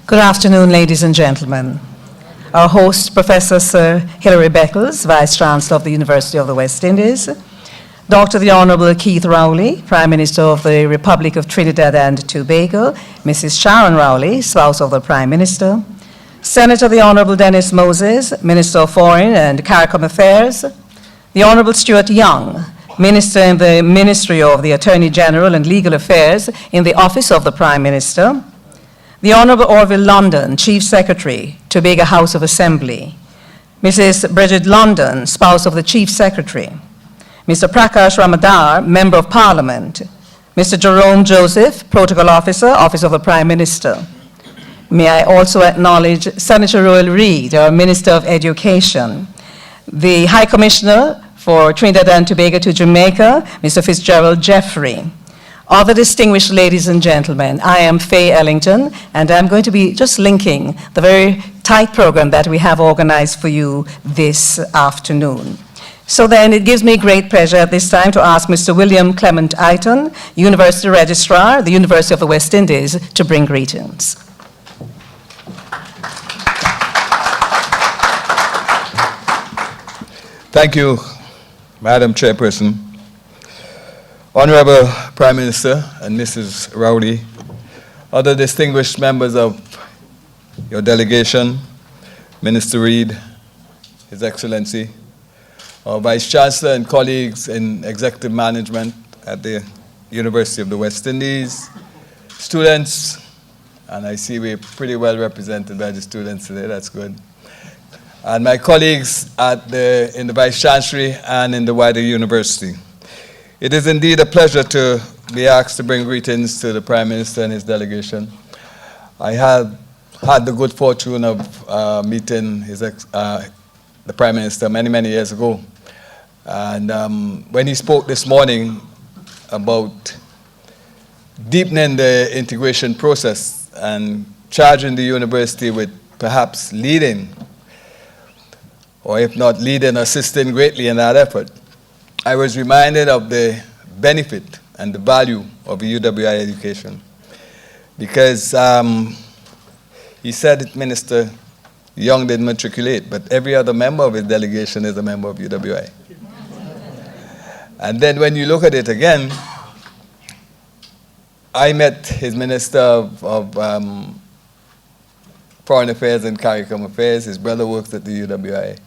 Good afternoon, ladies and gentlemen. Our host, Professor Sir Hilary Beckles, Vice Chancellor of the University of the West Indies, Dr. the Honorable Keith Rowley, Prime Minister of the Republic of Trinidad and Tobago, Mrs. Sharon Rowley, spouse of the Prime Minister, Senator the Honorable Dennis Moses, Minister of Foreign and CARICOM Affairs, the Honorable Stuart Young, Minister in the Ministry of the Attorney General and Legal Affairs in the Office of the Prime Minister, the Honorable Orville London, Chief Secretary, Tobago House of Assembly, Mrs. Bridget London, spouse of the Chief Secretary, Mr. Prakash Ramadar, Member of Parliament, Mr. Jerome Joseph, Protocol Officer, Office of the Prime Minister. May I also acknowledge Senator Rowley Reid, our Minister of Education, the High Commissioner for Trinidad and Tobago to Jamaica, Mr. Fitzgerald Jeffrey. Other distinguished ladies and gentlemen, I am Faye Ellington, and I'm going to be just linking the very tight program that we have organized for you this afternoon. So then it gives me great pleasure at this time to ask Mr. William Clement Iton, University Registrar, the University of the West Indies, to bring greetings. Thank you, Madam Chairperson. Honorable Prime Minister and Mrs. Rowley, other distinguished members of your delegation, Minister Reid, His Excellency, our Vice Chancellor and colleagues in executive management at the University of the West Indies, students, and I see we're pretty well represented by the students today, that's good, and my colleagues in the Vice Chancellery and in the wider university. It is indeed a pleasure to be asked to bring greetings to the Prime Minister and his delegation. I have had the good fortune of meeting the Prime Minister many, many years ago. And when he spoke this morning about deepening the integration process and charging the university with perhaps leading, or if not leading, assisting greatly in that effort, I was reminded of the benefit and the value of a UWI education. Because he said it, Minister Young didn't matriculate, but every other member of his delegation is a member of UWI. And then when you look at it again, I met his Minister of Foreign Affairs and CARICOM Affairs. His brother works at the UWI.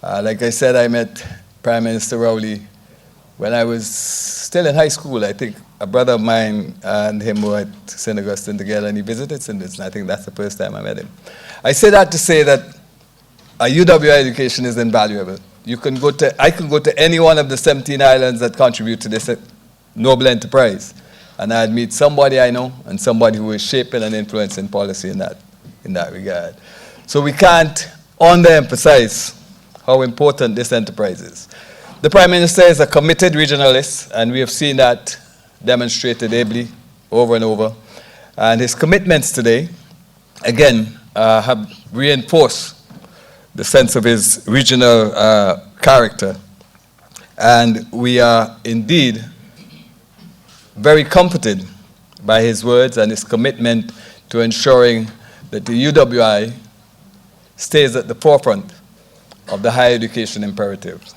Like I said, I met Prime Minister Rowley when I was still in high school. I think a brother of mine and him were at St. Augustine together, and he visited St. Augustine. I think that's the first time I met him. I say that to say that a UWI education is invaluable. I can go to any one of the 17 islands that contribute to this noble enterprise, and I'd meet somebody I know and somebody who is shaping and influencing policy in that regard. So we can't underemphasize how important this enterprise is. The Prime Minister is a committed regionalist, and we have seen that demonstrated ably over and over. And his commitments today, again, have reinforced the sense of his regional character. And we are indeed very comforted by his words and his commitment to ensuring that the UWI stays at the forefront of the higher education imperatives.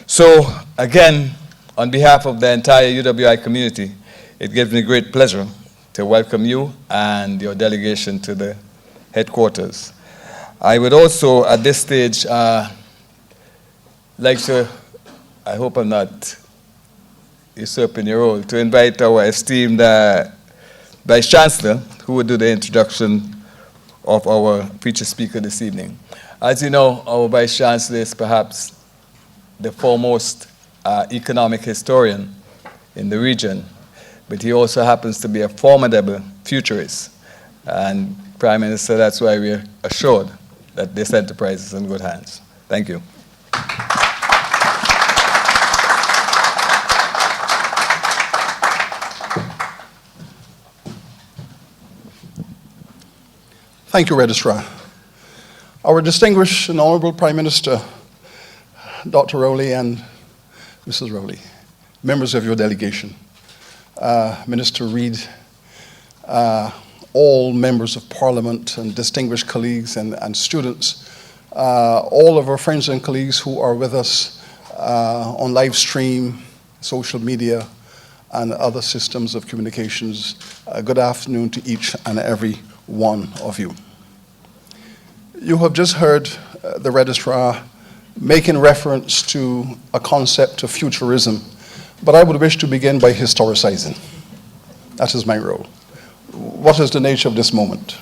So again, on behalf of the entire UWI community, it gives me great pleasure to welcome you and your delegation to the headquarters. I would also, at this stage, like to, I hope I'm not usurping your role, to invite our esteemed Vice Chancellor, who will do the introduction of our featured speaker this evening. As you know, our Vice Chancellor is perhaps the foremost economic historian in the region, but he also happens to be a formidable futurist. And Prime Minister, that's why we're assured that this enterprise is in good hands. Thank you. Thank you, Registrar. Our distinguished and honorable Prime Minister, Dr. Rowley and Mrs. Rowley, members of your delegation, Minister Reid, all members of Parliament and distinguished colleagues and students, all of our friends and colleagues who are with us on live stream, social media, and other systems of communications. Good afternoon to each and every one of you. You have just heard the Registrar making reference to a concept of futurism, but I would wish to begin by historicizing. That is my role. What is the nature of this moment?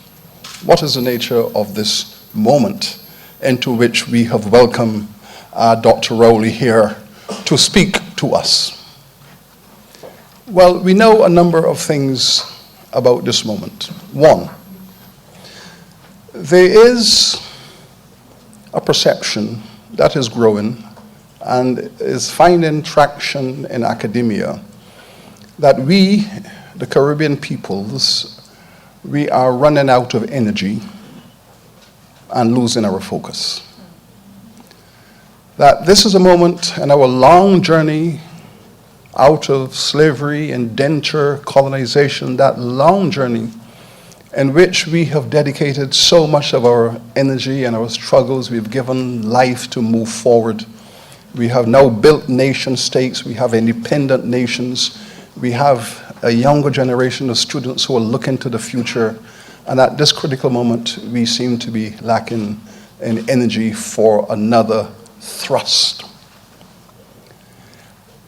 What is the nature of this moment into which we have welcomed Dr. Rowley here to speak to us? Well, we know a number of things about this moment. One, there is a perception that is growing and is finding traction in academia that we, the Caribbean peoples, we are running out of energy and losing our focus. That this is a moment in our long journey out of slavery, indenture, colonization, that long journey in which we have dedicated so much of our energy and our struggles. We've given life to move forward. We have now built nation states. We have independent nations. We have a younger generation of students who are looking to the future. And at this critical moment, we seem to be lacking in energy for another thrust.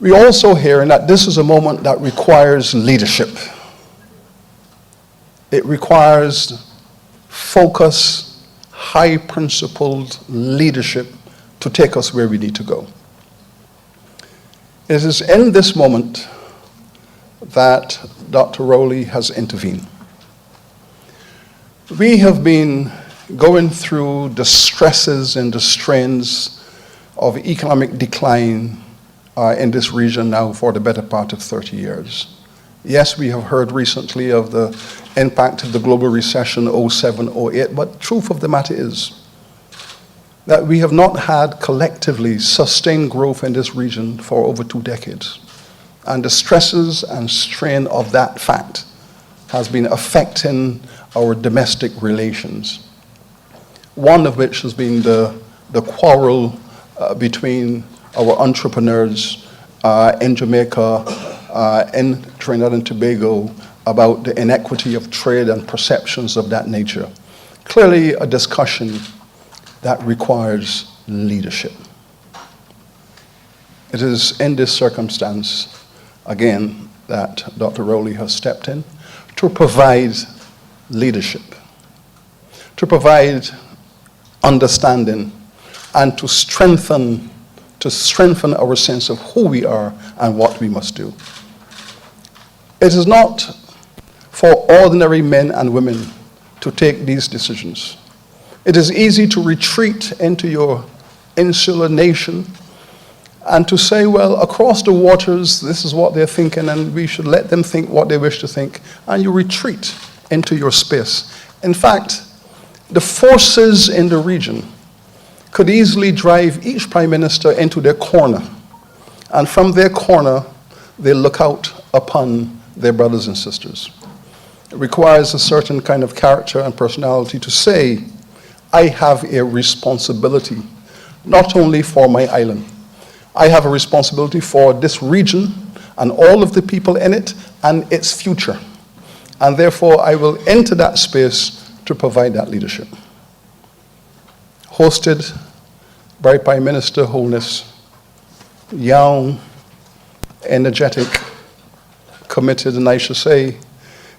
We also hear that this is a moment that requires leadership. It requires focus, high-principled leadership to take us where we need to go. It is in this moment that Dr. Rowley has intervened. We have been going through the stresses and the strains of economic decline in this region now for the better part of 30 years. Yes, we have heard recently of the impact of the global recession 07-08, but the truth of the matter is that we have not had collectively sustained growth in this region for over 2 decades. And the stresses and strain of that fact has been affecting our domestic relations. One of which has been the quarrel between our entrepreneurs in Jamaica, in Trinidad and Tobago, about the inequity of trade and perceptions of that nature. Clearly a discussion that requires leadership. It is in this circumstance, again, that Dr. Rowley has stepped in to provide leadership, to provide understanding, and to strengthen our sense of who we are and what we must do. It is not for ordinary men and women to take these decisions. It is easy to retreat into your insular nation and to say, well, across the waters, this is what they're thinking, and we should let them think what they wish to think, and you retreat into your space. In fact, the forces in the region could easily drive each prime minister into their corner, and from their corner, they look out upon their brothers and sisters. It requires a certain kind of character and personality to say, I have a responsibility, not only for my island. I have a responsibility for this region and all of the people in it and its future. And therefore, I will enter that space to provide that leadership. Hosted by Prime Minister Holness, young, energetic, committed, and I should say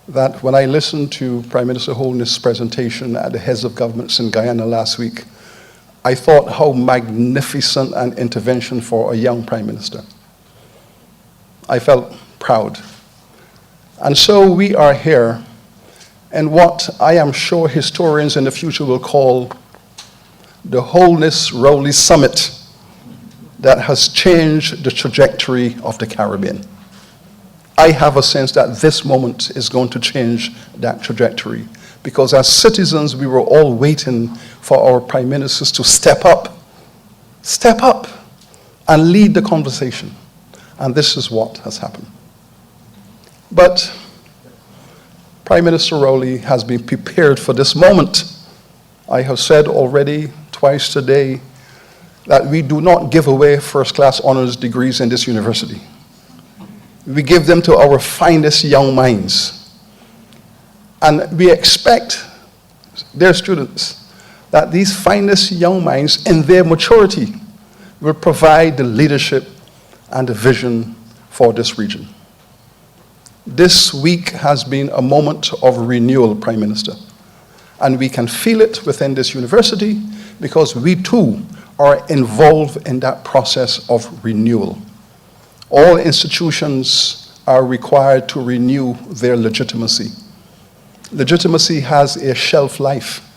that when I listened to Prime Minister Holness' presentation at the Heads of Governments in Guyana last week, I thought how magnificent an intervention for a young Prime Minister. I felt proud. And so we are here in what I am sure historians in the future will call the Holness-Rowley Summit that has changed the trajectory of the Caribbean. I have a sense that this moment is going to change that trajectory, because as citizens, we were all waiting for our prime ministers to step up and lead the conversation. And this is what has happened. But Prime Minister Rowley has been prepared for this moment. I have said already twice today that we do not give away first-class honors degrees in this university. We give them to our finest young minds. And we expect their students that these finest young minds in their maturity will provide the leadership and the vision for this region. This week has been a moment of renewal, Prime Minister. And we can feel it within this university because we too are involved in that process of renewal. All institutions are required to renew their legitimacy. Legitimacy has a shelf life.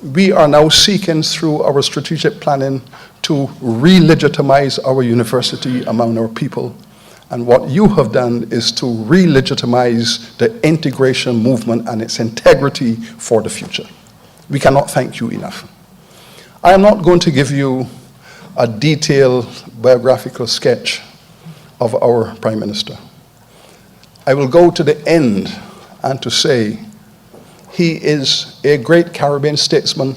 We are now seeking through our strategic planning to re-legitimize our university among our people. And what you have done is to re-legitimize the integration movement and its integrity for the future. We cannot thank you enough. I am not going to give you a detailed biographical sketch of our Prime Minister. I will go to the end and to say he is a great Caribbean statesman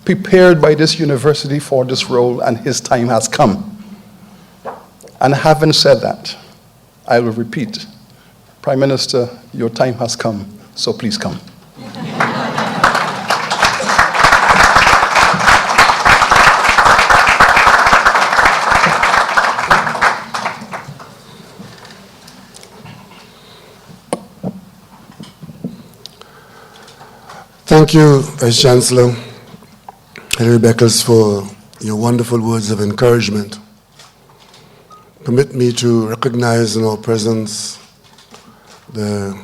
prepared by this university for this role, and his time has come. And having said that, I will repeat, Prime Minister, your time has come, so please come. Thank you, Vice Chancellor Hilary Beckles, for your wonderful words of encouragement. Permit me to recognize in our presence the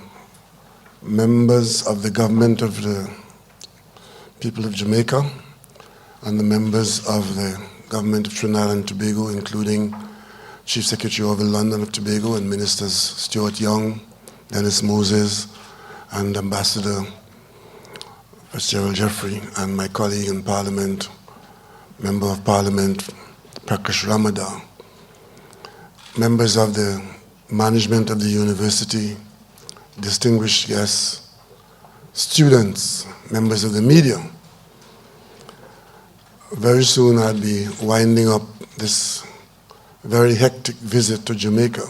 members of the government of the people of Jamaica and the members of the government of Trinidad and Tobago, including Chief Secretary of London of Tobago and Ministers Stuart Young, Dennis Moses, and Ambassador Fitzgerald Jeffrey, and my colleague in Parliament, Member of Parliament Prakash Ramadan, members of the management of the university, distinguished guests, students, members of the media. Very soon I'll be winding up this very hectic visit to Jamaica,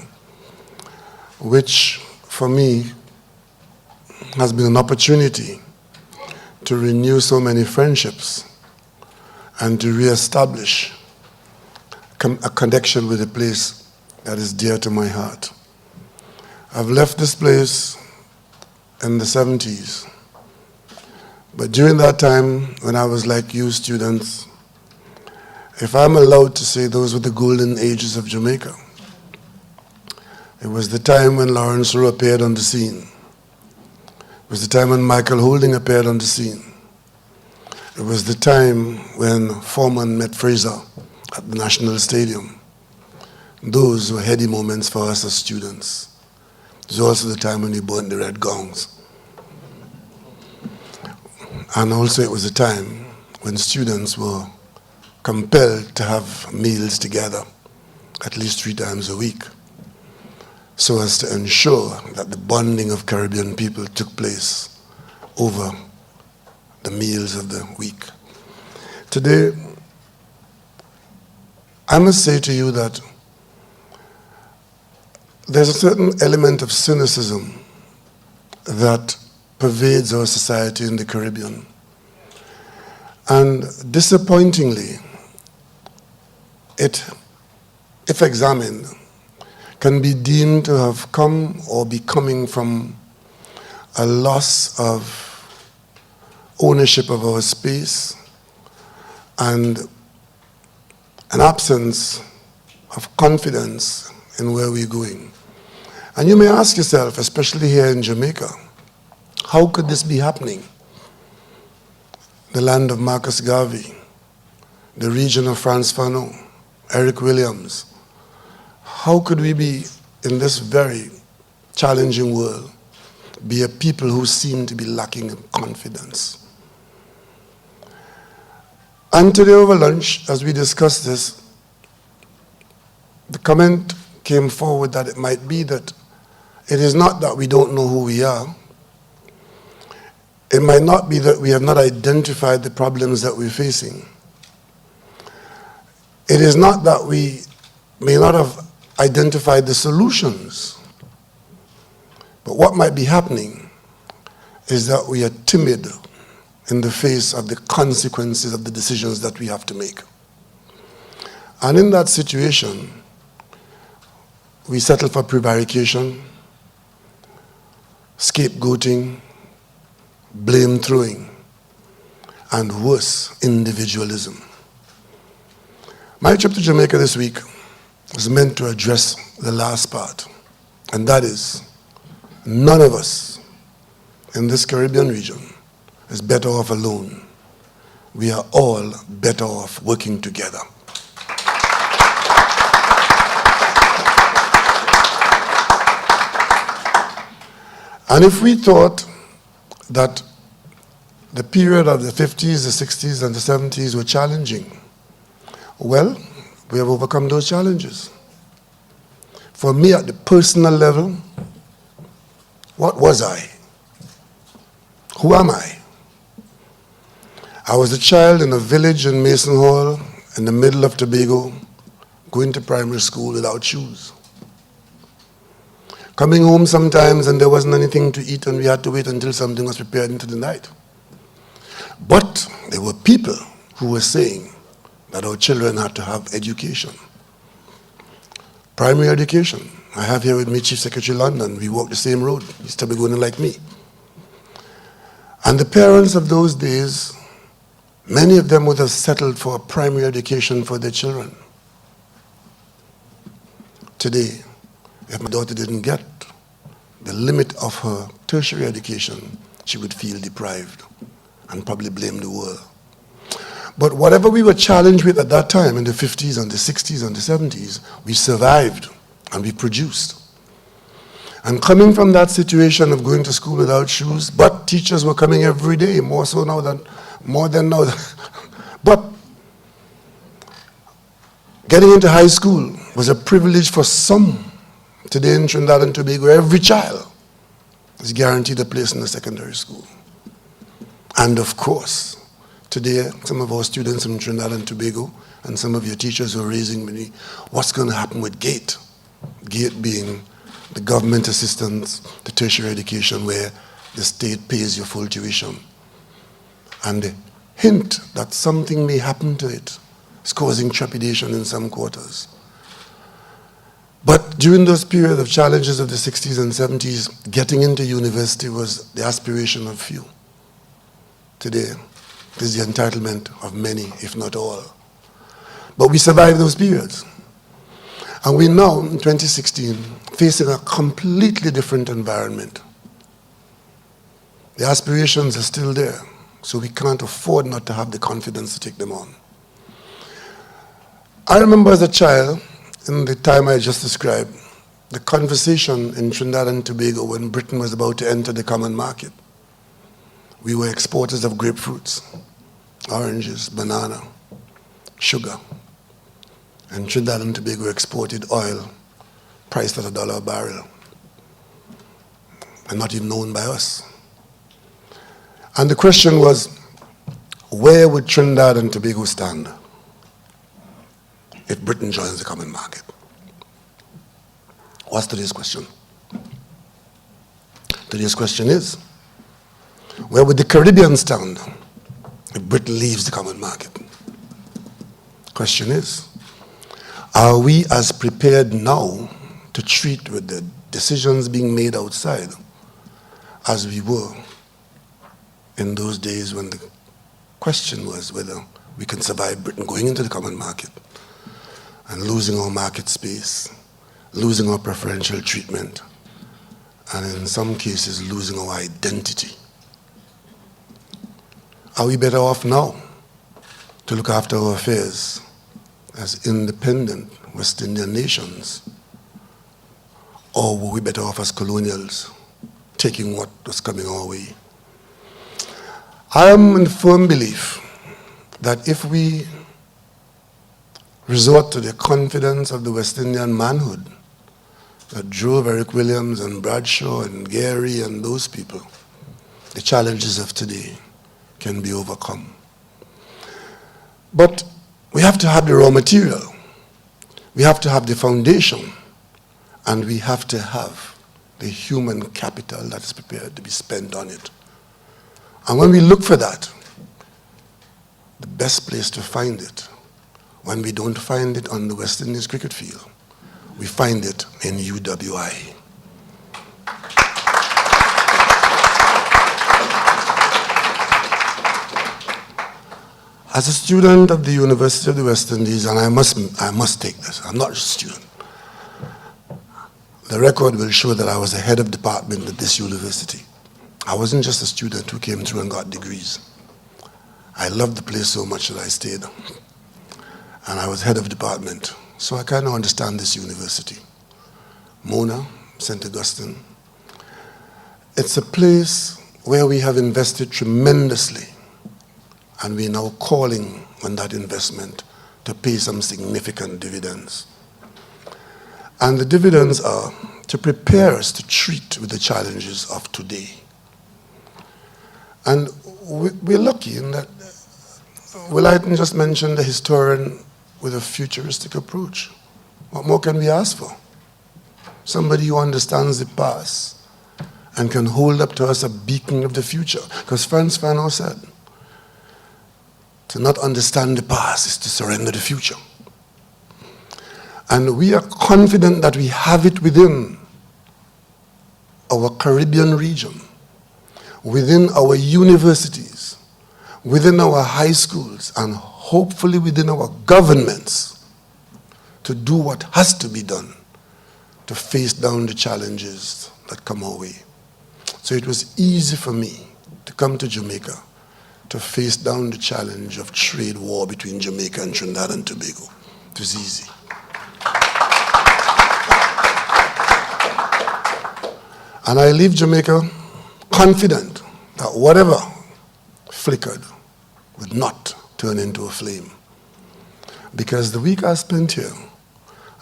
which for me has been an opportunity to renew so many friendships and to reestablish a connection with a place that is dear to my heart. I've left this place in the 70s, but during that time, when I was like you students, if I'm allowed to say those were the golden ages of Jamaica, it was the time when Lawrence Rowe appeared on the scene. It was the time when Michael Holding appeared on the scene. It was the time when Foreman met Fraser at the National Stadium. Those were heady moments for us as students. It was also the time when we burned the red gongs. And also it was a time when students were compelled to have meals together at least 3 times a week, so as to ensure that the bonding of Caribbean people took place over the meals of the week. Today, I must say to you that there's a certain element of cynicism that pervades our society in the Caribbean. And disappointingly, it, if examined, can be deemed to have come or be coming from a loss of ownership of our space and an absence of confidence in where we're going. And you may ask yourself, especially here in Jamaica, how could this be happening? The land of Marcus Garvey, the region of Frantz Fanon, Eric Williams. How could we be, in this very challenging world, be a people who seem to be lacking in confidence? And today over lunch, as we discussed this, the comment came forward that it might be that It is not that we don't know who we are. It might not be that we have not identified the problems that we're facing. It is not that we may not have identified the solutions. But what might be happening is that we are timid in the face of the consequences of the decisions that we have to make. And in that situation, we settle for prevarication, scapegoating, blame throwing, and worse, individualism. My trip to Jamaica this week was meant to address the last part, and that is, none of us in this Caribbean region is better off alone. We are all better off working together. And if we thought that the period of the 50s, the 60s, and the 70s were challenging, well, we have overcome those challenges. For me, at the personal level, what was I? Who am I? I was a child in a village in Mason Hall, in the middle of Tobago, going to primary school without shoes. Coming home sometimes and there wasn't anything to eat and we had to wait until something was prepared into the night. But there were people who were saying that our children had to have education. Primary education. I have here with me Chief Secretary London. We walk the same road. He's Tobagonian like me. And the parents of those days, many of them would have settled for a primary education for their children. Today, if my daughter didn't get the limit of her tertiary education, she would feel deprived and probably blame the world. But whatever we were challenged with at that time, in the 50s and the 60s and the 70s, we survived and we produced. And coming from that situation of going to school without shoes, but teachers were coming every day, more than now. But getting into high school was a privilege for some. Today in Trinidad and Tobago, every child is guaranteed a place in the secondary school. And of course, today, some of our students in Trinidad and Tobago and some of your teachers are raising me, what's going to happen with GATE? GATE being the government assistance to tertiary education where the state pays your full tuition. And the hint that something may happen to it is causing trepidation in some quarters. But during those periods of challenges of the 60s and 70s, getting into university was the aspiration of few. Today, it is the entitlement of many, if not all. But we survived those periods. And we're now, in 2016, facing a completely different environment. The aspirations are still there, so we can't afford not to have the confidence to take them on. I remember as a child, in the time I just described, the conversation in Trinidad and Tobago when Britain was about to enter the common market. We were exporters of grapefruits, oranges, banana, sugar. And Trinidad and Tobago exported oil priced at $1 a barrel and not even known by us. And the question was, where would Trinidad and Tobago stand if Britain joins the common market? What's today's question? Today's question is, where would the Caribbean stand if Britain leaves the common market? Question is, are we as prepared now to treat with the decisions being made outside as we were in those days when the question was whether we can survive Britain going into the common market and losing our market space, losing our preferential treatment, and in some cases losing our identity? Are we better off now to look after our affairs as independent West Indian nations? Or were we better off as colonials, taking what was coming our way? I am in firm belief that if we resort to the confidence of the West Indian manhood that drove Eric Williams and Bradshaw and Gary and those people, the challenges of today can be overcome. But we have to have the raw material. We have to have the foundation. And we have to have the human capital that is prepared to be spent on it. And when we look for that, the best place to find it, when we don't find it on the West Indies cricket field, we find it in UWI. As a student of the University of the West Indies, and I must take this, I'm not just a student. The record will show that I was the head of department at this university. I wasn't just a student who came through and got degrees. I loved the place so much that I stayed. And I was head of department. So I kind of understand this university. Mona, St. Augustine. It's a place where we have invested tremendously. And we're now calling on that investment to pay some significant dividends. And the dividends are to prepare us to treat with the challenges of today. And we're lucky in that Willighton just mentioned the historian with a futuristic approach. What more can we ask for? Somebody who understands the past and can hold up to us a beacon of the future. Because Frantz Fanon said, to not understand the past is to surrender the future. And we are confident that we have it within our Caribbean region, within our universities, within our high schools, and hopefully within our governments to do what has to be done to face down the challenges that come our way. So it was easy for me to come to Jamaica to face down the challenge of trade war between Jamaica and Trinidad and Tobago. It was easy. And I leave Jamaica confident that whatever flickered would not turn into a flame. Because the week I spent here,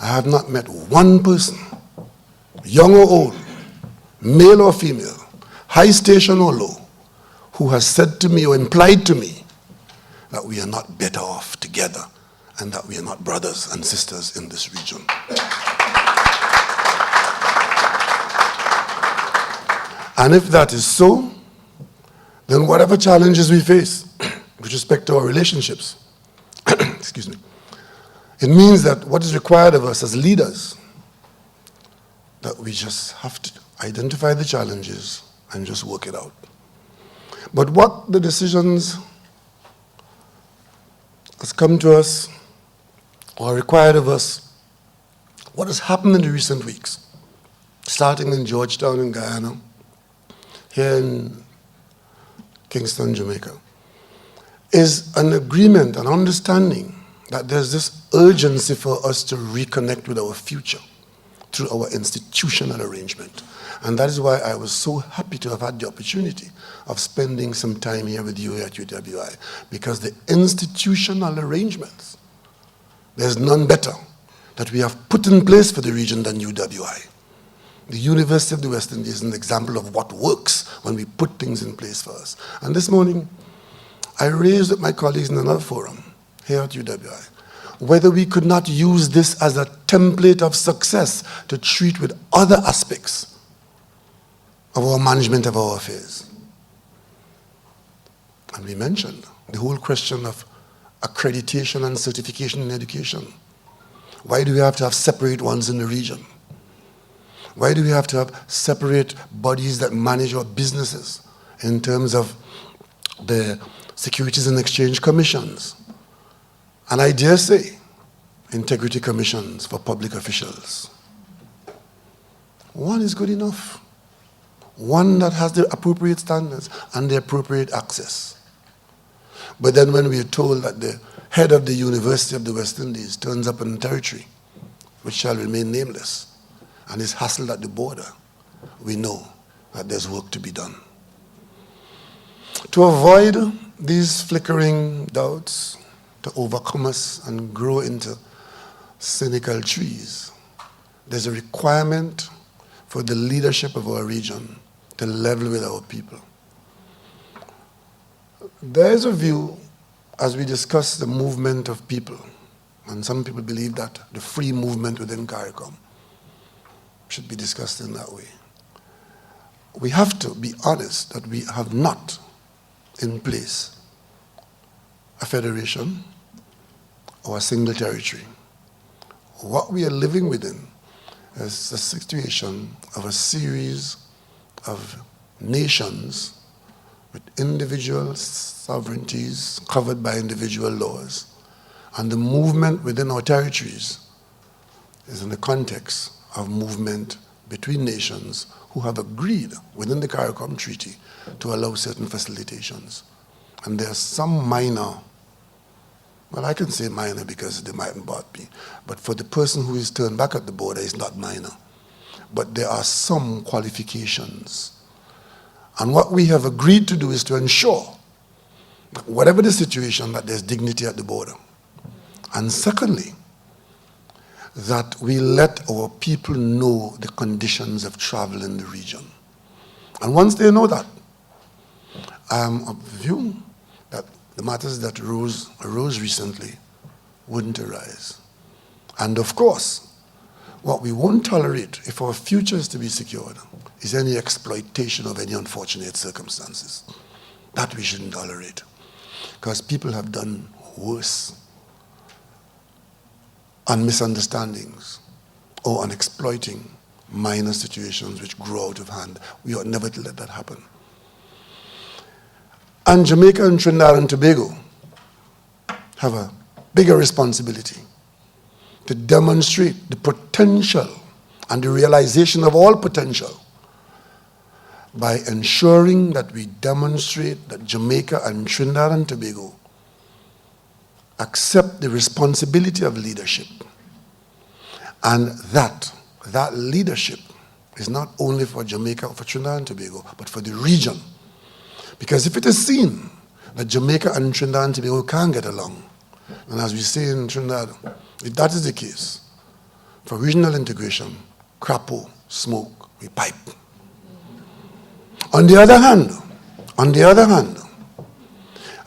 I have not met one person, young or old, male or female, high station or low, who has said to me or implied to me that we are not better off together and that we are not brothers and sisters in this region. And if that is so, then whatever challenges we face with respect to our relationships, excuse me, it means that what is required of us as leaders, that we just have to identify the challenges and just work it out. But what the decisions has come to us or required of us, what has happened in the recent weeks, starting in Georgetown in Guyana, here in Kingston, Jamaica, is an agreement, an understanding that there's this urgency for us to reconnect with our future through our institutional arrangement. And that is why I was so happy to have had the opportunity of spending some time here with you at UWI, because the institutional arrangements, there's none better that we have put in place for the region than UWI. The University of the West Indies is an example of what works when we put things in place for us. And this morning, I raised with my colleagues in another forum here at UWI whether we could not use this as a template of success to treat with other aspects of our management of our affairs. And we mentioned the whole question of accreditation and certification in education. Why do we have to have separate ones in the region? Why do we have to have separate bodies that manage our businesses in terms of the Securities and Exchange Commissions? And I dare say, integrity commissions for public officials. One is good enough. One that has the appropriate standards and the appropriate access. But then when we are told that the head of the University of the West Indies turns up in territory, which shall remain nameless, and is hassled at the border, we know that there's work to be done. To avoid these flickering doubts, to overcome us and grow into cynical trees, there's a requirement for the leadership of our region to level with our people. There is a view, as we discuss the movement of people, and some people believe that the free movement within CARICOM should be discussed in that way. We have to be honest that we have not in place a federation or a single territory. What we are living within is a situation of a series of nations with individual sovereignties covered by individual laws. And the movement within our territories is in the context of movement between nations who have agreed within the CARICOM Treaty to allow certain facilitations. And there are some minor, well, I can say minor because they mightn't bother me, but for the person who is turned back at the border, it's not minor. But there are some qualifications. And what we have agreed to do is to ensure that whatever the situation, that there's dignity at the border. And secondly, that we let our people know the conditions of travel in the region. And once they know that, I am of the view that the matters that arose recently wouldn't arise. And of course, what we won't tolerate if our future is to be secured is any exploitation of any unfortunate circumstances. That we shouldn't tolerate. Because people have done worse on misunderstandings or on exploiting minor situations which grow out of hand. We ought never to let that happen. And Jamaica and Trinidad and Tobago have a bigger responsibility to demonstrate the potential and the realization of all potential by ensuring that we demonstrate that Jamaica and Trinidad and Tobago accept the responsibility of leadership, and that leadership is not only for Jamaica or for Trinidad and Tobago, but for the region. Because if it is seen that Jamaica and Trinidad and Tobago can't get along, and as we say in Trinidad, if that is the case, for regional integration, crapo, smoke, we pipe. On the other hand,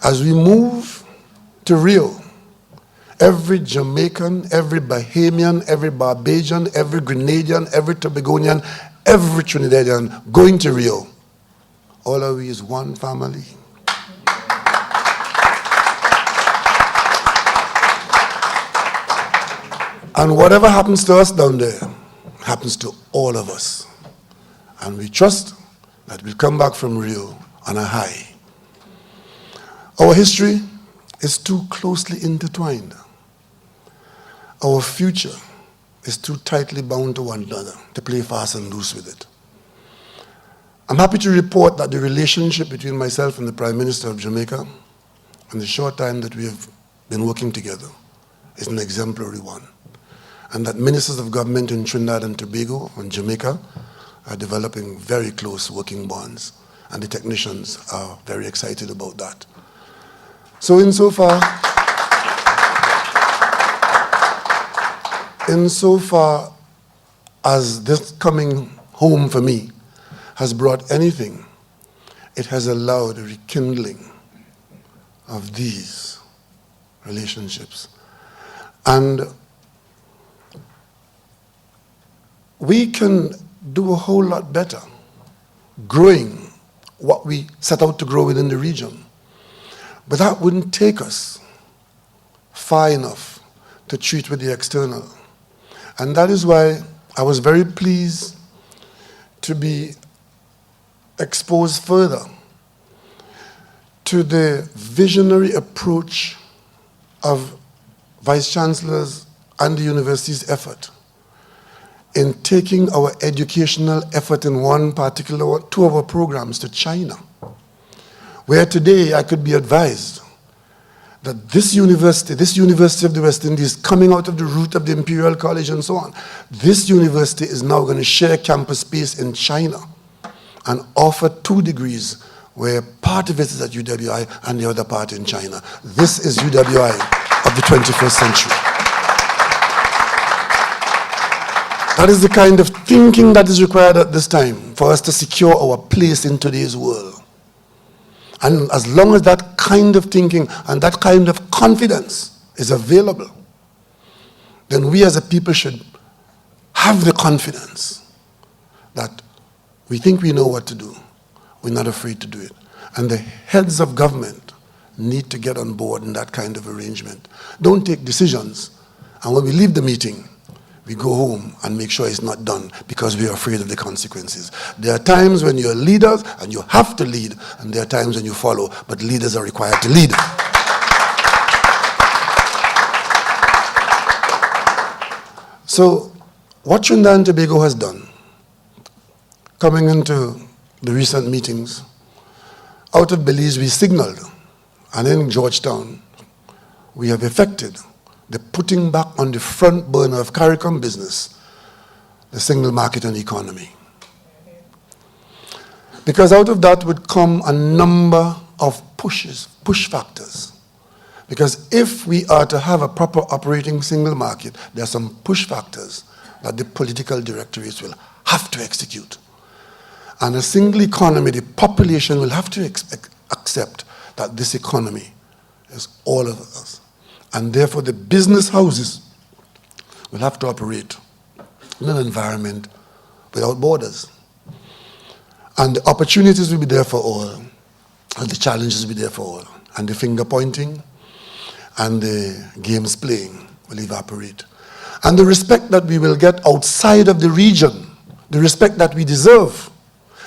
as we move to Rio, every Jamaican, every Bahamian, every Barbadian, every Grenadian, every Tobagonian, every Trinidadian going to Rio, all of we is one family. And whatever happens to us down there happens to all of us. And we trust that we'll come back from Rio on a high. Our history is too closely intertwined. Our future is too tightly bound to one another to play fast and loose with it. I'm happy to report that the relationship between myself and the Prime Minister of Jamaica in the short time that we have been working together is an exemplary one. And that ministers of government in Trinidad and Tobago and Jamaica are developing very close working bonds, and the technicians are very excited about that. So insofar as this coming home for me has brought anything, it has allowed a rekindling of these relationships. And we can do a whole lot better growing what we set out to grow within the region. But that wouldn't take us far enough to treat with the external. And that is why I was very pleased to be exposed further to the visionary approach of Vice Chancellors and the university's effort in taking our educational effort in two of our programs to China, where today I could be advised that this University of the West Indies, coming out of the root of the Imperial College and so on, this university is now going to share campus space in China and offer 2 degrees, where part of it is at UWI and the other part in China. This is UWI of the 21st century. That is the kind of thinking that is required at this time for us to secure our place in today's world. And as long as that kind of thinking and that kind of confidence is available, then we as a people should have the confidence that we think we know what to do. We're not afraid to do it. And the heads of government need to get on board in that kind of arrangement. Don't take decisions, and when we leave the meeting, we go home and make sure it's not done because we are afraid of the consequences. There are times when you're leaders and you have to lead, and there are times when you follow, but leaders are required to lead. So, what Trinidad and Tobago has done, coming into the recent meetings, out of Belize we signaled, and in Georgetown, we have effected the putting back on the front burner of CARICOM business, the single market and economy. Because out of that would come a number of push factors. Because if we are to have a proper operating single market, there are some push factors that the political directorates will have to execute. And a single economy, the population will have to accept that this economy is all of us. And therefore, the business houses will have to operate in an environment without borders. And the opportunities will be there for all, and the challenges will be there for all. And the finger pointing and the games playing will evaporate. And the respect that we will get outside of the region, the respect that we deserve,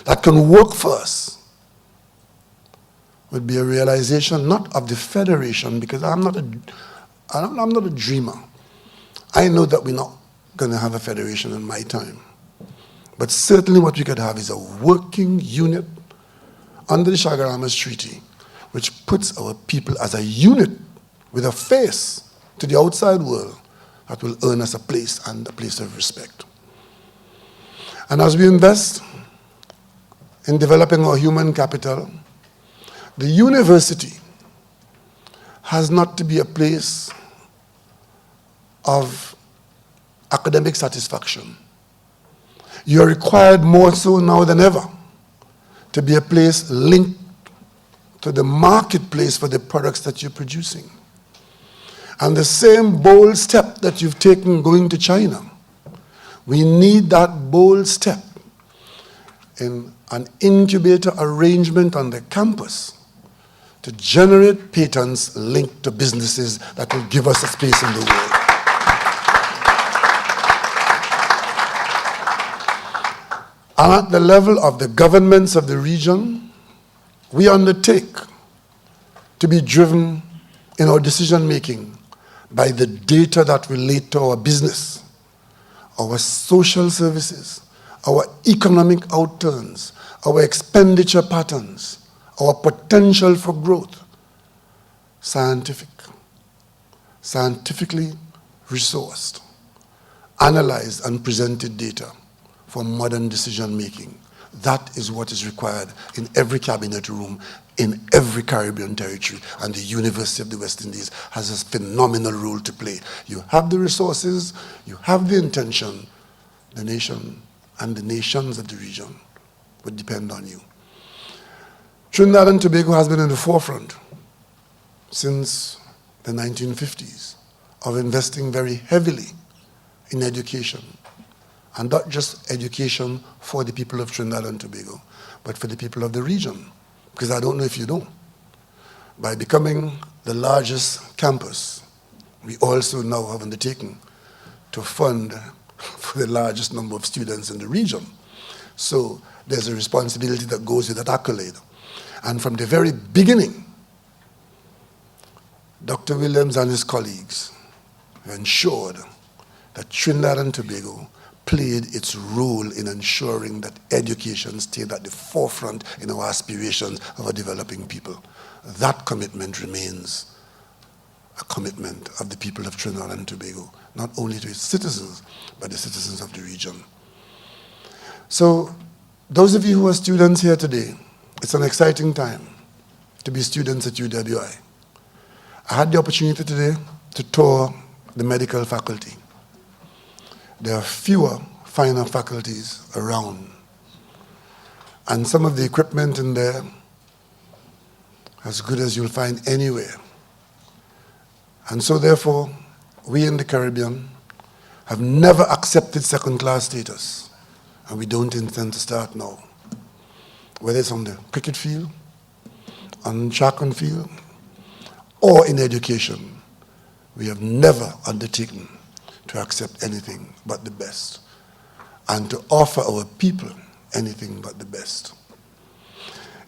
that can work for us, would be a realization not of the federation, because I'm not a dreamer. I know that we're not going to have a federation in my time. But certainly what we could have is a working unit under the Chaguaramas Treaty, which puts our people as a unit with a face to the outside world that will earn us a place, and a place of respect. And as we invest in developing our human capital, the university has not to be a place of academic satisfaction. You are required more so now than ever to be a place linked to the marketplace for the products that you're producing. And the same bold step that you've taken going to China, we need that bold step in an incubator arrangement on the campus to generate patents linked to businesses that will give us a space in the world. And at the level of the governments of the region, we undertake to be driven in our decision making by the data that relate to our business, our social services, our economic outturns, our expenditure patterns, our potential for growth. Scientifically resourced, analyzed and presented data for modern decision making. That is what is required in every cabinet room, in every Caribbean territory, and the University of the West Indies has a phenomenal role to play. You have the resources, you have the intention, the nation and the nations of the region would depend on you. Trinidad and Tobago has been in the forefront since the 1950s of investing very heavily in education. And not just education for the people of Trinidad and Tobago, but for the people of the region. Because I don't know if you know, by becoming the largest campus, we also now have undertaken to fund for the largest number of students in the region. So there's a responsibility that goes with that accolade. And from the very beginning, Dr. Williams and his colleagues ensured that Trinidad and Tobago played its role in ensuring that education stayed at the forefront in our aspirations of a developing people. That commitment remains a commitment of the people of Trinidad and Tobago, not only to its citizens, but the citizens of the region. So, those of you who are students here today, it's an exciting time to be students at UWI. I had the opportunity today to tour the medical faculty. There are fewer finer faculties around. And some of the equipment in there, as good as you'll find anywhere. And so therefore, we in the Caribbean have never accepted second-class status, and we don't intend to start now. Whether it's on the cricket field, on track and field, or in education, we have never undertaken to accept anything but the best and to offer our people anything but the best.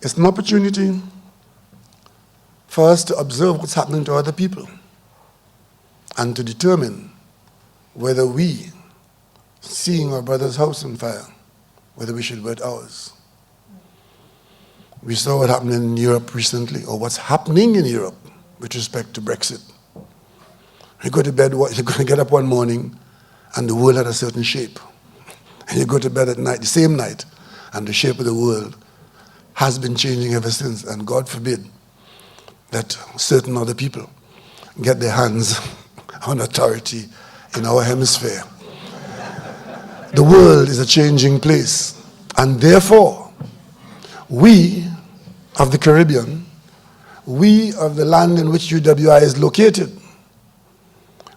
It's an opportunity for us to observe what's happening to other people and to determine whether we, seeing our brother's house on fire, whether we should wet ours. We saw what happened in Europe recently, or what's happening in Europe with respect to Brexit. You go to bed, you're going to get up one morning and the world had a certain shape. And you go to bed at night, the same night, and the shape of the world has been changing ever since. And God forbid that certain other people get their hands on authority in our hemisphere. The world is a changing place. And therefore, we of the Caribbean, we of the land in which UWI is located,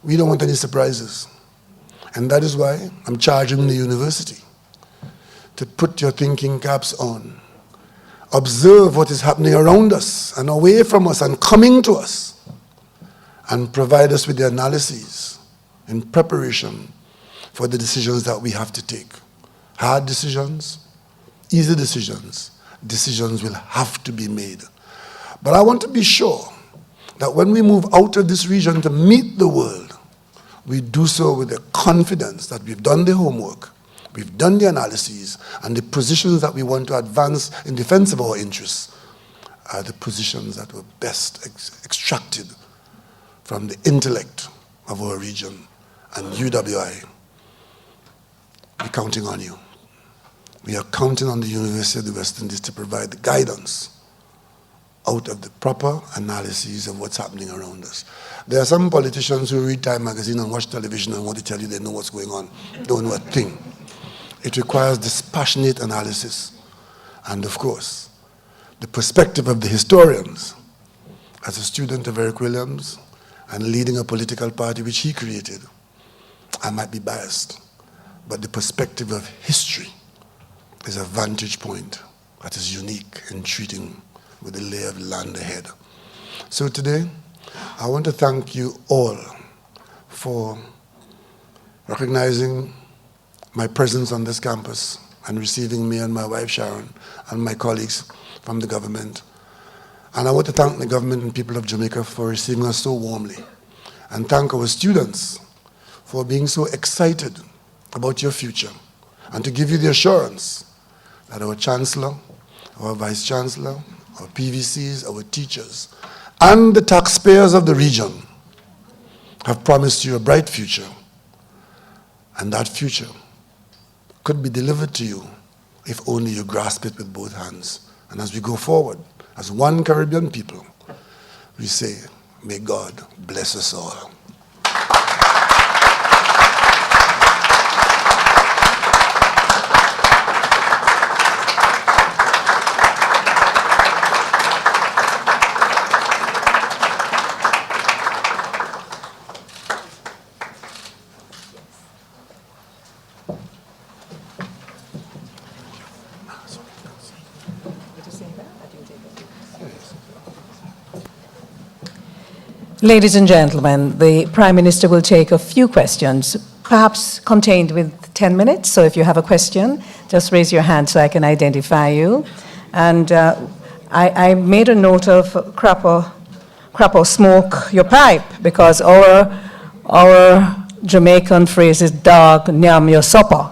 we don't want any surprises. And that is why I'm charging the university to put your thinking caps on. Observe what is happening around us and away from us and coming to us, and provide us with the analyses in preparation for the decisions that we have to take. Hard decisions, easy decisions, decisions will have to be made. But I want to be sure that when we move out of this region to meet the world, we do so with the confidence that we've done the homework, we've done the analyses, and the positions that we want to advance in defense of our interests are the positions that were best extracted from the intellect of our region. And UWI, we're counting on you. We are counting on the University of the West Indies to provide the guidance out of the proper analyses of what's happening around us. There are some politicians who read Time magazine and watch television and want to tell you they know what's going on. Don't know a thing. It requires dispassionate analysis. And of course, the perspective of the historians. As a student of Eric Williams and leading a political party which he created, I might be biased, but the perspective of history is a vantage point that is unique in treating with the lay of the land ahead. So today, I want to thank you all for recognizing my presence on this campus and receiving me and my wife Sharon and my colleagues from the government. And I want to thank the government and people of Jamaica for receiving us so warmly. And thank our students for being so excited about your future. And to give you the assurance that our Chancellor, our Vice Chancellor, our PVCs, our teachers, and the taxpayers of the region have promised you a bright future. And that future could be delivered to you if only you grasp it with both hands. And as we go forward, as one Caribbean people, we say, may God bless us all. Ladies and gentlemen, the Prime Minister will take a few questions, perhaps contained with 10 minutes. So if you have a question, just raise your hand so I can identify you. And I made a note of crapper smoke your pipe, because our Jamaican phrase is dog nyam your supper.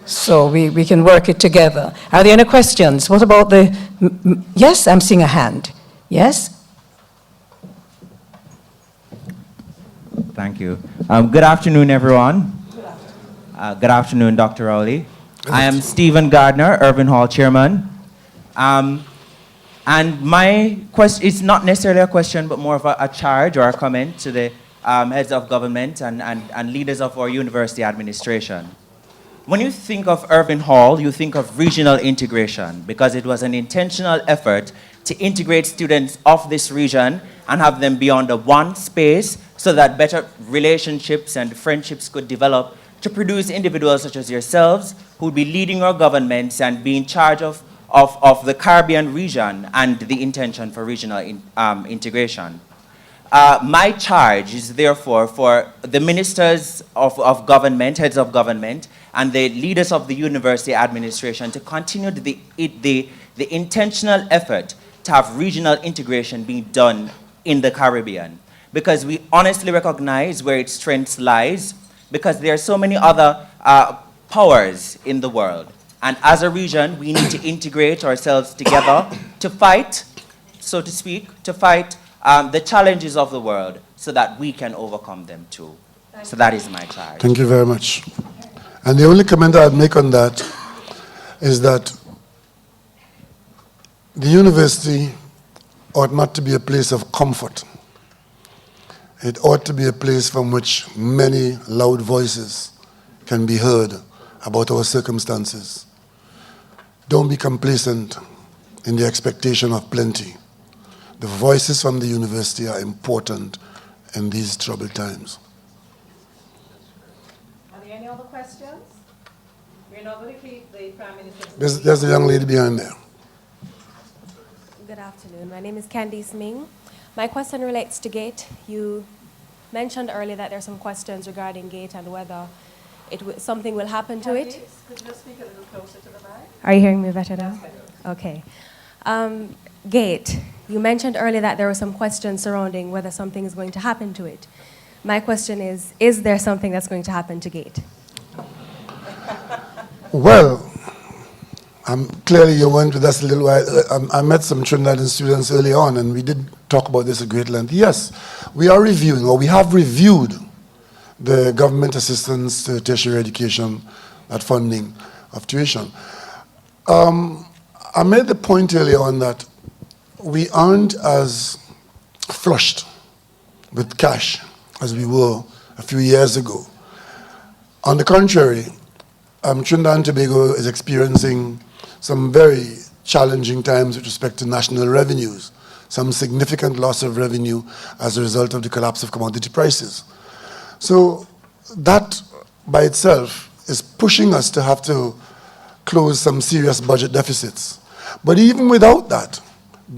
So we can work it together. Are there any questions? What about the, yes, I'm seeing a hand. Yes? Thank you. Good afternoon, everyone. Good afternoon, Dr. Rowley. I am Stephen Gardner, Irvin Hall Chairman. And my question is not necessarily a question, but more of a charge or a comment to the heads of government, and leaders of our university administration. When you think of Irvine Hall, you think of regional integration because it was an intentional effort to integrate students of this region and have them be under one space so that better relationships and friendships could develop to produce individuals such as yourselves who would be leading our governments and be in charge of the Caribbean region and the intention for regional integration. My charge is therefore for the ministers of government, heads of government, and the leaders of the university administration to continue the intentional effort to have regional integration being done in the Caribbean. Because we honestly recognize where its strengths lies, because there are so many other powers in the world. And as a region, we need to integrate ourselves together to fight, so to speak, to fight the challenges of the world so that we can overcome them too. So that is my charge. Thank you very much. And the only comment I'd make on that is that the university ought not to be a place of comfort. It ought to be a place from which many loud voices can be heard about our circumstances. Don't be complacent in the expectation of plenty. The voices from the university are important in these troubled times. Are there any other questions? We're not going to keep the Prime Minister. There's a young lady behind there. Good afternoon. My name is Candice Ming. My question relates to GATE. You mentioned earlier that there are some questions regarding GATE and whether something will happen to it. Could you just speak a little closer to the mic? Are you hearing me better now? Okay. GATE. You mentioned earlier that there were some questions surrounding whether something is going to happen to it. My question is there something that's going to happen to GATE? Well, clearly you went with us a little while. I met some Trinidadian students early on, and we did talk about this at great length. Yes, we are reviewing, or we have reviewed the government assistance to tertiary education, that funding of tuition. I made the point earlier on that we aren't as flushed with cash as we were a few years ago. On the contrary, Trinidad and Tobago is experiencing some very challenging times with respect to national revenues, some significant loss of revenue as a result of the collapse of commodity prices. So that by itself is pushing us to have to close some serious budget deficits. But even without that,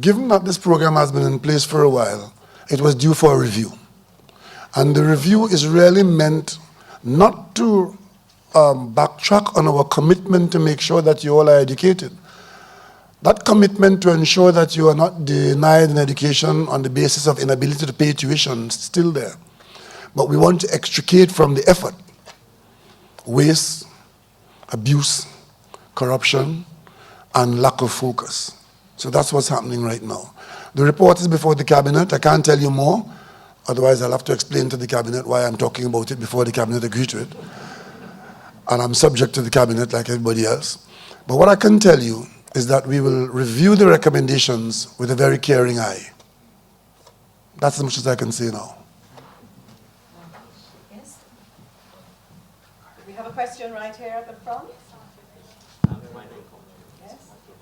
given that this program has been in place for a while, it was due for a review. And the review is really meant not to backtrack on our commitment to make sure that you all are educated. That commitment to ensure that you are not denied an education on the basis of inability to pay tuition is still there. But we want to extricate from the effort waste, abuse, corruption, and lack of focus. So that's what's happening right now. The report is before the cabinet. I can't tell you more. Otherwise, I'll have to explain to the cabinet why I'm talking about it before the cabinet agrees to it. And I'm subject to the cabinet like everybody else. But what I can tell you is that we will review the recommendations with a very caring eye. That's as much as I can say now. Yes? We have a question right here at the front. Yes?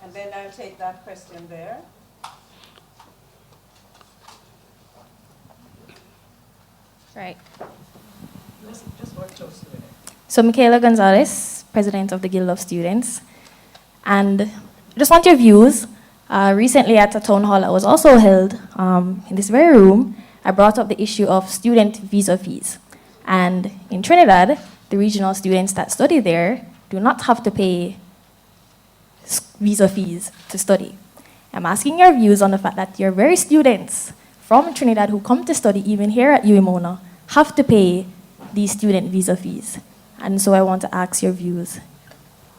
And then I'll take that question there. Right. Just work close to it. So Michaela Gonzalez, President of the Guild of Students. And I just want your views. Recently at a town hall that was also held in this very room, I brought up the issue of student visa fees. And in Trinidad, the regional students that study there do not have to pay visa fees to study. I'm asking your views on the fact that your very students from Trinidad who come to study, even here at UMONA, have to pay these student visa fees. And so I want to ask your views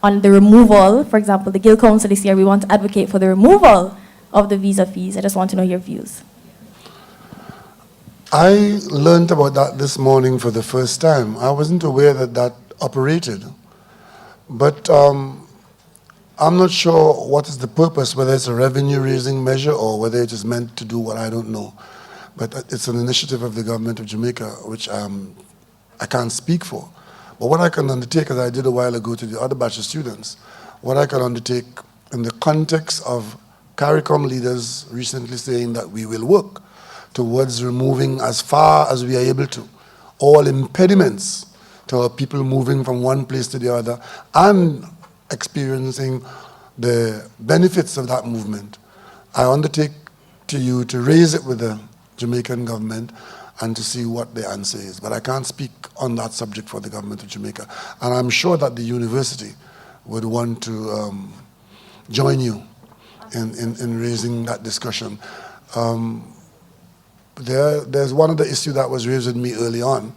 on the removal. For example, the Guild Council this year, we want to advocate for the removal of the visa fees. I just want to know your views. I learned about that this morning for the first time. I wasn't aware that that operated. But I'm not sure what is the purpose, whether it's a revenue-raising measure or whether it is meant to do what I don't know. but it's an initiative of the government of Jamaica, which I can't speak for. But what I can undertake, as I did a while ago to the other batch of students, what I can undertake in the context of CARICOM leaders recently saying that we will work towards removing as far as we are able to all impediments to our people moving from one place to the other and experiencing the benefits of that movement. I undertake to you to raise it with the Jamaican government and to see what the answer is. But I can't speak on that subject for the government of Jamaica. And I'm sure that the university would want to join you in raising that discussion. There's one other issue that was raised with me early on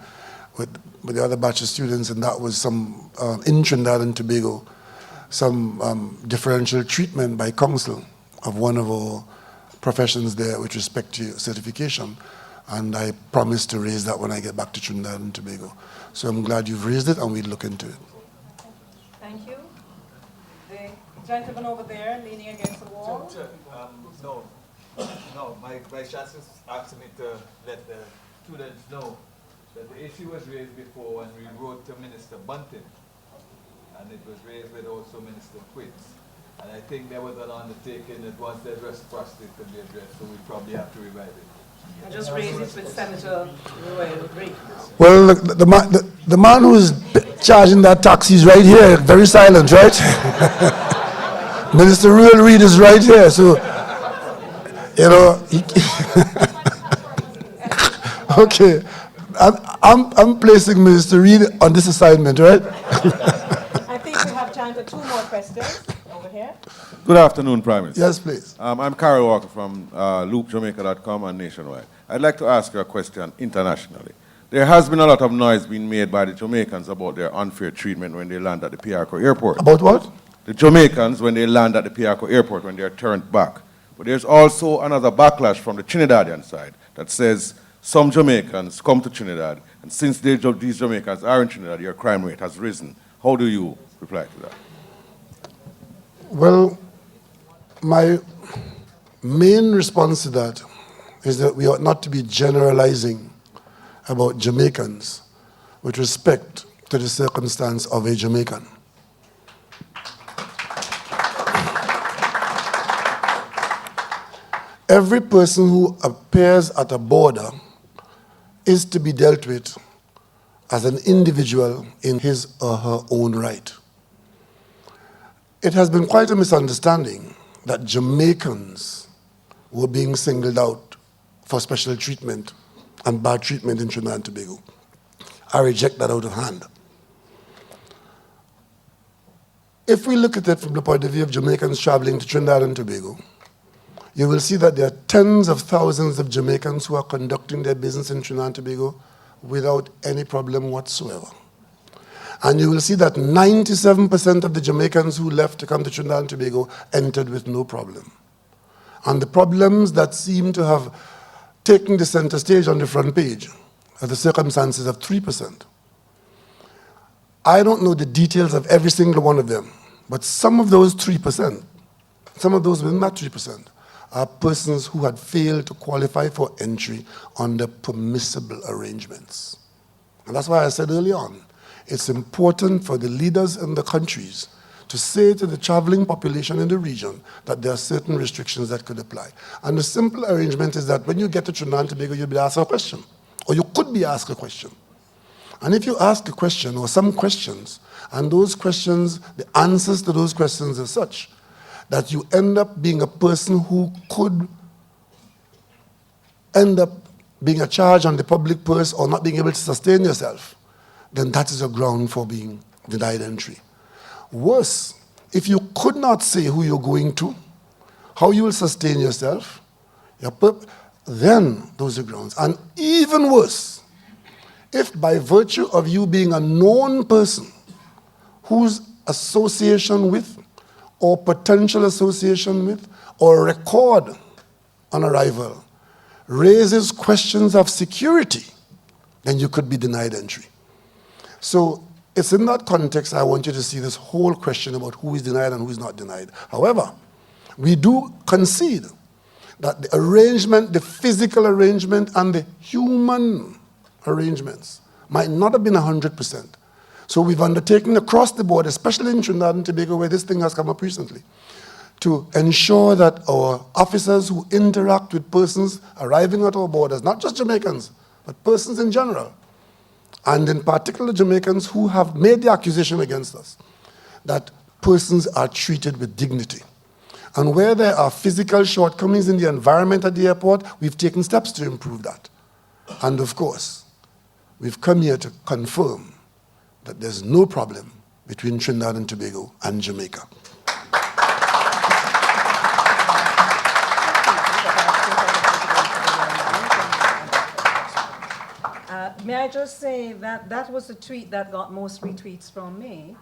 with the other batch of students, and that was some, in Trinidad and Tobago, some differential treatment by council of one of our professions there with respect to certification. And I promise to raise that when I get back to Trinidad and Tobago. So I'm glad you've raised it, and we'll look into it. Thank you. The gentleman over there leaning against the wall. No, my Chancellor asked me to let the students know that the issue was raised before when we wrote to Minister Bunting, and it was raised with also Minister Quince. And I think there was an undertaking that once there's reciprocity it could be addressed, so we probably have to revive it. I just raised it with Senator Rowley. Well, the man who's charging that tax is right here, very silent, right? Minister Ruel Reid is right here, so, you know, okay. I'm placing Minister Reid on this assignment, right? I think we have time for two more questions over here. Good afternoon, Prime Minister. Yes, please. I'm Carol Walker from loopjamaica.com and Nationwide. I'd like to ask you a question internationally. There has been a lot of noise being made by the Jamaicans about their unfair treatment when they land at the Piarco airport. About what? The Jamaicans when they land at the Piarco airport when they are turned back. But there's also another backlash from the Trinidadian side that says some Jamaicans come to Trinidad, and since these Jamaicans are in Trinidad, your crime rate has risen. How do you reply to that? Well, my main response to that is that we ought not to be generalizing about Jamaicans with respect to the circumstance of a Jamaican. Every person who appears at a border is to be dealt with as an individual in his or her own right. It has been quite a misunderstanding that Jamaicans were being singled out for special treatment and bad treatment in Trinidad and Tobago. I reject that out of hand. If we look at it from the point of view of Jamaicans traveling to Trinidad and Tobago, you will see that there are tens of thousands of Jamaicans who are conducting their business in Trinidad and Tobago without any problem whatsoever. And you will see that 97% of the Jamaicans who left to come to Trinidad and Tobago entered with no problem. And the problems that seem to have taken the center stage on the front page are the circumstances of 3%. I don't know the details of every single one of them, but some of those 3%, some of those within that 3%, are persons who had failed to qualify for entry under permissible arrangements. And that's why I said early on, it's important for the leaders in the countries to say to the traveling population in the region that there are certain restrictions that could apply. And the simple arrangement is that when you get to Trinidad and Tobago, you'll be asked a question, or you could be asked a question. And if you ask a question or some questions, and those questions, the answers to those questions are such that you end up being a person who could end up being a charge on the public purse or not being able to sustain yourself, then that is a ground for being denied entry. Worse, if you could not say who you're going to, how you will sustain yourself, then those are grounds. And even worse, if by virtue of you being a known person whose association with or potential association with or record on arrival raises questions of security, then you could be denied entry. So it's in that context I want you to see this whole question about who is denied and who is not denied. However, we do concede that the arrangement, the physical arrangement, and the human arrangements might not have been 100%. So we've undertaken across the board, especially in Trinidad and Tobago, where this thing has come up recently, to ensure that our officers who interact with persons arriving at our borders, not just Jamaicans, but persons in general, and in particular Jamaicans who have made the accusation against us, that persons are treated with dignity. And where there are physical shortcomings in the environment at the airport, we've taken steps to improve that. And of course, we've come here to confirm that there's no problem between Trinidad and Tobago and Jamaica. May I just say that that was the tweet that got most retweets from me,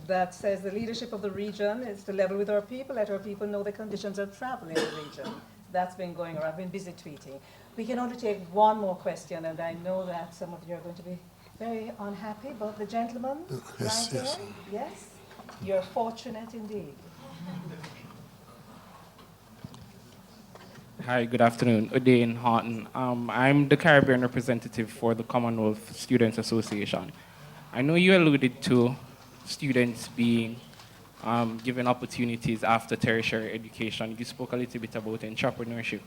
that says the leadership of the region is to level with our people, let our people know the conditions of travel in the region. That's been going around. I've been busy tweeting. We can only take one more question, and I know that some of you are going to be very unhappy, but the gentleman Yes, right yes. here, yes, you're fortunate indeed. Hi, good afternoon. Udain Horton. I'm the Caribbean representative for the Commonwealth Students Association. I know you alluded to students being given opportunities after tertiary education. You spoke a little bit about entrepreneurship.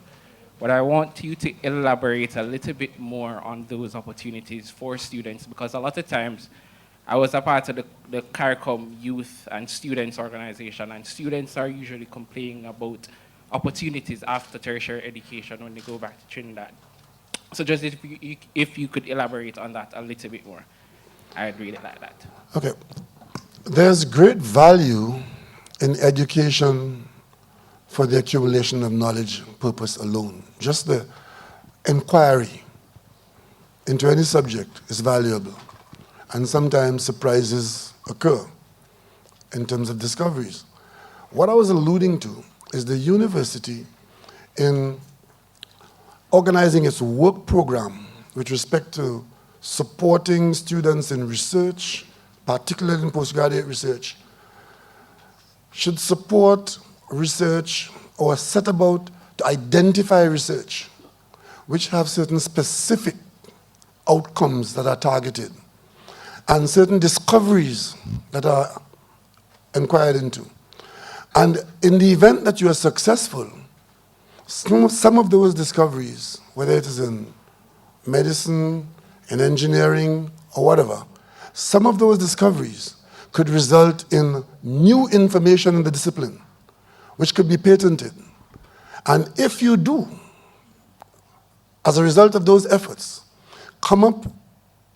But I want you to elaborate a little bit more on those opportunities for students, because a lot of times I was a part of the CARICOM Youth and Students Organization, and students are usually complaining about opportunities after tertiary education when they go back to Trinidad. So just if you could elaborate on that a little bit more, I'd really like that. Okay. There's great value in education for the accumulation of knowledge purpose alone. Just the inquiry into any subject is valuable. And sometimes surprises occur in terms of discoveries. What I was alluding to is the university in organizing its work program with respect to supporting students in research, particularly in postgraduate research, should support research or set about to identify research which have certain specific outcomes that are targeted and certain discoveries that are inquired into. And in the event that you are successful, some of those discoveries, whether it is in medicine, in engineering, or whatever, some of those discoveries could result in new information in the discipline, which could be patented. And if you do, as a result of those efforts, come up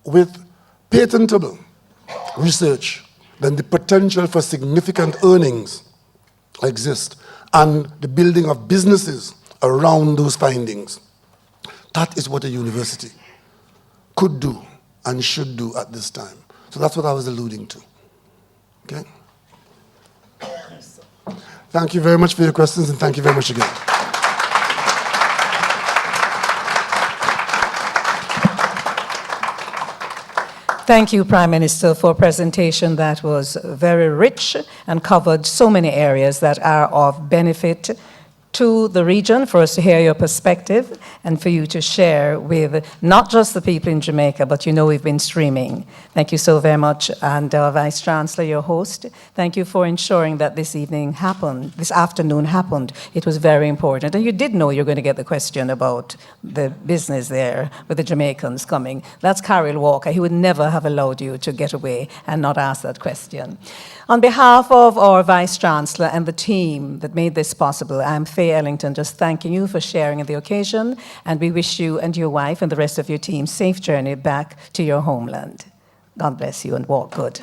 with patentable research, then the potential for significant earnings exist, and the building of businesses around those findings. That is what a university could do and should do at this time. So that's what I was alluding to. Okay? Thank you very much for your questions, and thank you very much again. Thank you, Prime Minister, for a presentation that was very rich and covered so many areas that are of benefit to the region, for us to hear your perspective and for you to share with not just the people in Jamaica, but you know we've been streaming. Thank you so very much. And Vice Chancellor, your host, thank you for ensuring that this afternoon happened. It was very important. And you did know you were going to get the question about the business there with the Jamaicans coming. That's Carol Walker. He would never have allowed you to get away and not ask that question. On behalf of our Vice Chancellor and the team that made this possible, I'm Faye Ellington, just thanking you for sharing in the occasion, and we wish you and your wife and the rest of your team safe journey back to your homeland. God bless you and walk good.